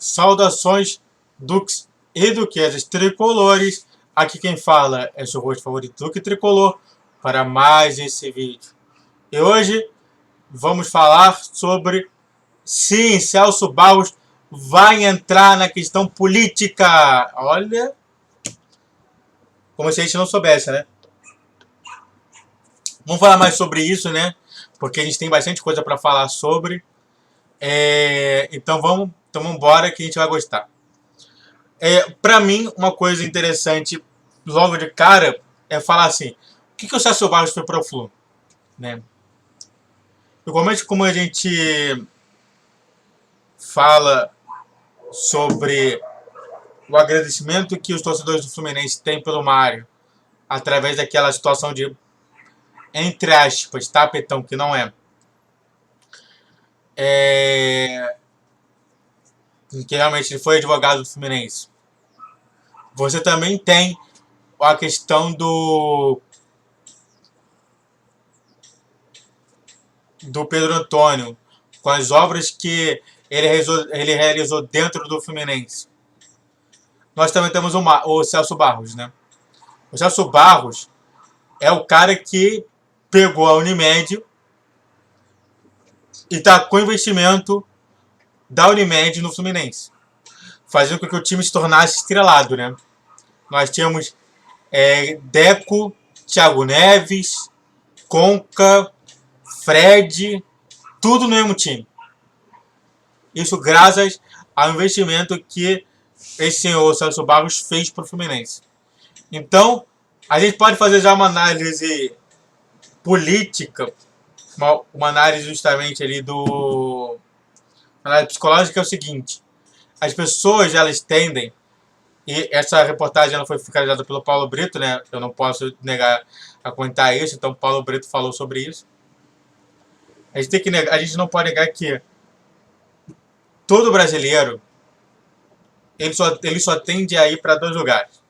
Saudações, Dux e duquesas tricolores. Aqui quem fala é seu rosto favorito, Duque Tricolor, para mais esse vídeo. E hoje vamos falar sobre, sim, Celso Barros vai entrar na questão política. Olha, como se a gente não soubesse, né? Vamos falar mais sobre isso, né? Porque a gente tem bastante coisa para falar sobre. Então vamos embora que a gente vai gostar. Para mim, uma coisa interessante logo de cara é falar assim: o que o Celso Barros foi para o Flu? Né? Igualmente como a gente fala sobre o agradecimento que os torcedores do Fluminense têm pelo Mário, através daquela situação de, entre aspas, tapetão, que não é, que realmente ele foi advogado do Fluminense. Você também tem a questão do Pedro Antônio, com as obras que ele realizou dentro do Fluminense. Nós também temos o Celso Barros, né? O Celso Barros é o cara que pegou a Unimed e tacou investimento da Unimed no Fluminense, fazendo com que o time se tornasse estrelado, né? Nós tínhamos Deco, Thiago Neves, Conca, Fred, tudo no mesmo time. Isso graças ao investimento que esse senhor Celso Barros fez para o Fluminense. Então, a gente pode fazer já uma análise política, uma análise justamente ali uma análise psicológica, é o seguinte: as pessoas, elas tendem, e essa reportagem ela foi realizada pelo Paulo Brito, né? Eu não posso negar a comentar isso, então Paulo Brito falou sobre isso. A gente não pode negar que todo brasileiro ele só tende a ir para dois lugares: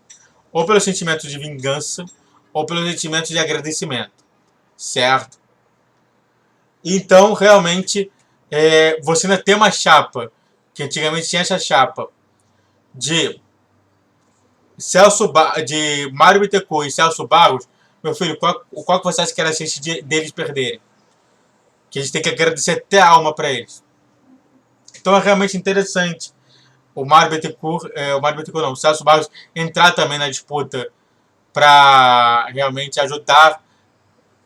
ou pelo sentimento de vingança, ou pelo sentimento de agradecimento, certo? Então, realmente, você ainda tem uma chapa, que antigamente tinha essa chapa de de Mário Bittencourt e Celso Barros. Meu filho, qual que você acha que era a chance deles perderem? Que a gente tem que agradecer até a alma para eles. Então é realmente interessante o Mário Bittencourt não, o Celso Barros entrar também na disputa para realmente ajudar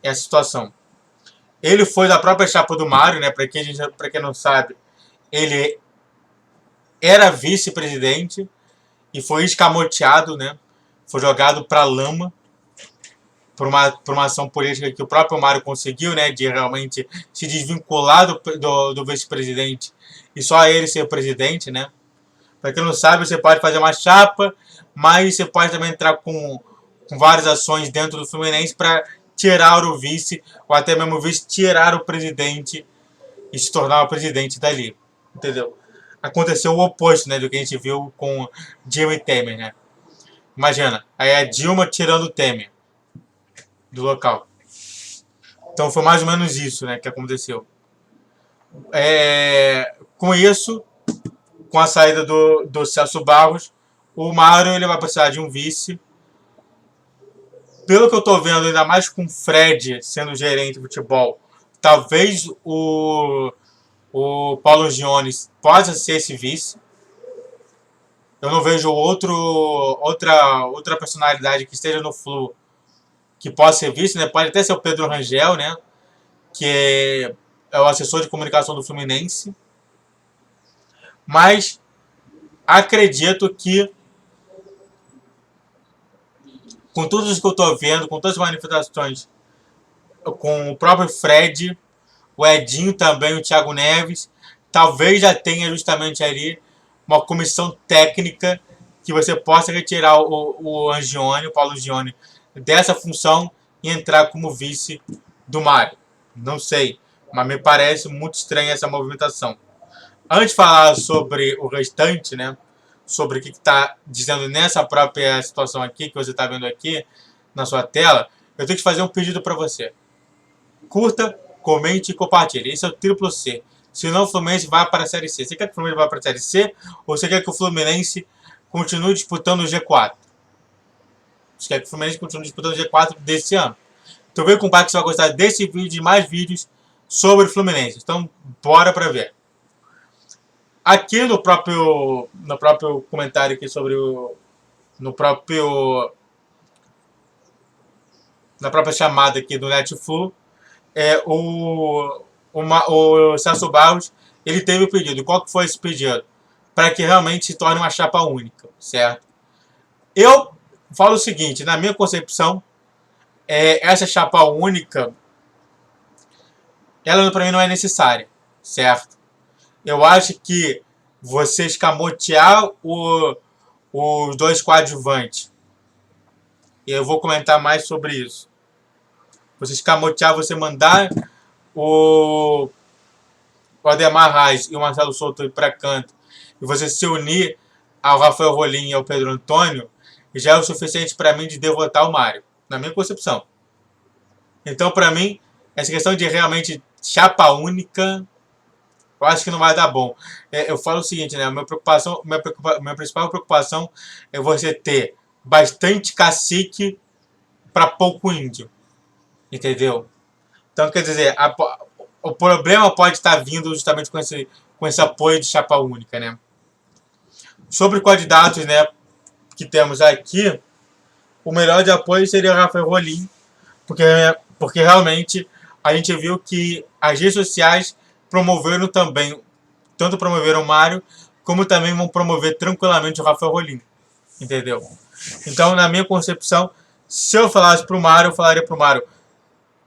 essa situação. Ele foi da própria chapa do Mário, né? Para quem não sabe, ele era vice-presidente e foi escamoteado, né? Foi jogado para a lama por uma ação política que o próprio Mário conseguiu, né? De realmente se desvincular do vice-presidente e só ele ser presidente, né? Para quem não sabe, você pode fazer uma chapa, mas você pode também entrar com várias ações dentro do Fluminense para tirar o vice, ou até mesmo o vice tirar o presidente e se tornar o presidente dali. Entendeu? Aconteceu o oposto, né, do que a gente viu com Dilma e Temer, né? Imagina, aí a Dilma tirando o Temer do local. Então foi mais ou menos isso, né, que aconteceu. Com isso, com a saída do Celso Barros, o Mário ele vai precisar de um vice. Pelo que eu tô vendo, ainda mais com o Fred sendo gerente de futebol, talvez o Paulo Giones possa ser esse vice. Eu não vejo outra personalidade que esteja no Flu que possa ser vice, né? Pode até ser o Pedro Rangel, né? Que é o assessor de comunicação do Fluminense. Mas acredito que, com tudo isso que eu estou vendo, com todas as manifestações, com o próprio Fred, o Edinho também, o Thiago Neves, talvez já tenha justamente ali uma comissão técnica que você possa retirar o Angione, o Paulo Angione, dessa função e entrar como vice do Mário. Não sei, mas me parece muito estranha essa movimentação. Antes de falar sobre o restante, né, sobre o que está dizendo nessa própria situação aqui, que você está vendo aqui na sua tela, eu tenho que fazer um pedido para você. Curta, comente e compartilhe. Esse é o triplo C. senão o Fluminense vai para a Série C. Você quer que o Fluminense vá para a Série C ou você quer que o Fluminense continue disputando o G4? Você quer que o Fluminense continue disputando o G4 desse ano? Então vem com o pai que você vai gostar desse vídeo e de mais vídeos sobre o Fluminense. Então bora para ver. Aqui no próprio comentário aqui sobre o... na própria chamada aqui do Netflu, o Celso Barros, ele teve o pedido. Qual que foi esse pedido? Para que realmente se torne uma chapa única, certo? Eu falo o seguinte, na minha concepção, essa chapa única, ela para mim não é necessária, certo? Eu acho que você escamotear os dois coadjuvantes, e eu vou comentar mais sobre isso. Você escamotear, você mandar o Ademar Reis e o Marcelo Souto ir para canto, e você se unir ao Rafael Rolim e ao Pedro Antônio, já é o suficiente para mim de derrotar o Mário, na minha concepção. Então, para mim, essa questão de realmente chapa única, eu acho que não vai dar bom. Eu falo o seguinte, né? Minha principal preocupação é você ter bastante cacique para pouco índio. Entendeu? Então, quer dizer, o problema pode estar vindo justamente com esse apoio de chapa única, né? Sobre candidatos, né, que temos aqui, o melhor de apoio seria o Rafael Rolim, porque realmente a gente viu que as redes sociais promoveram também, tanto promoveram o Mário, como também vão promover tranquilamente o Rafael Rolim, entendeu? Então, na minha concepção, se eu falasse pro Mário, eu falaria pro Mário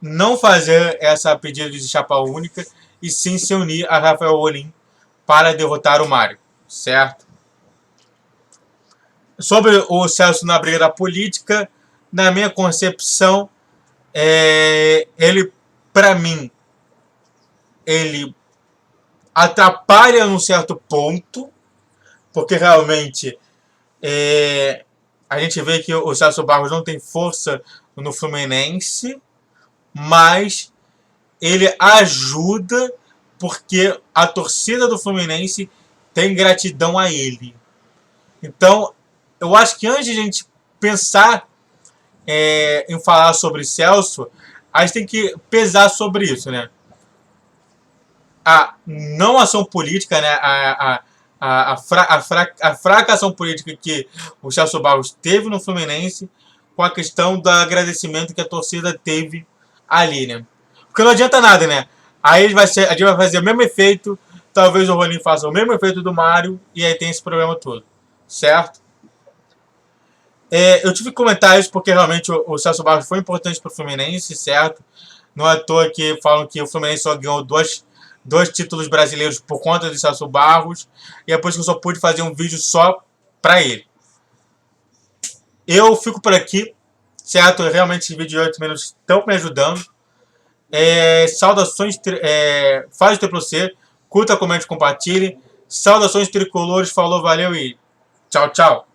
não fazer essa pedida de chapa única e sim se unir a Rafael Rolim para derrotar o Mário, certo? Sobre o Celso na briga da política, na minha concepção, ele, para mim, ele atrapalha num certo ponto, porque realmente a gente vê que o Celso Barros não tem força no Fluminense, mas ele ajuda porque a torcida do Fluminense tem gratidão a ele. Então, eu acho que antes de a gente pensar em falar sobre Celso, a gente tem que pesar sobre isso, né? A não ação política, né? A fraca ação política que o Celso Barros teve no Fluminense com a questão do agradecimento que a torcida teve ali, né? Porque não adianta nada, né? Aí a gente vai fazer o mesmo efeito, talvez o Rolim faça o mesmo efeito do Mário, e aí tem esse problema todo, certo? Eu tive que comentar isso porque realmente o Celso Barros foi importante para o Fluminense, certo? Não é à toa que falam que o Fluminense só ganhou dois títulos brasileiros por conta de Celso Barros, e é por isso que eu só pude fazer um vídeo só para ele. Eu fico por aqui, certo? Realmente esses vídeos de 8 minutos estão me ajudando. Saudações, faz o Triplo C, curta, comente, compartilhe. Saudações tricolores, falou, valeu e tchau, tchau.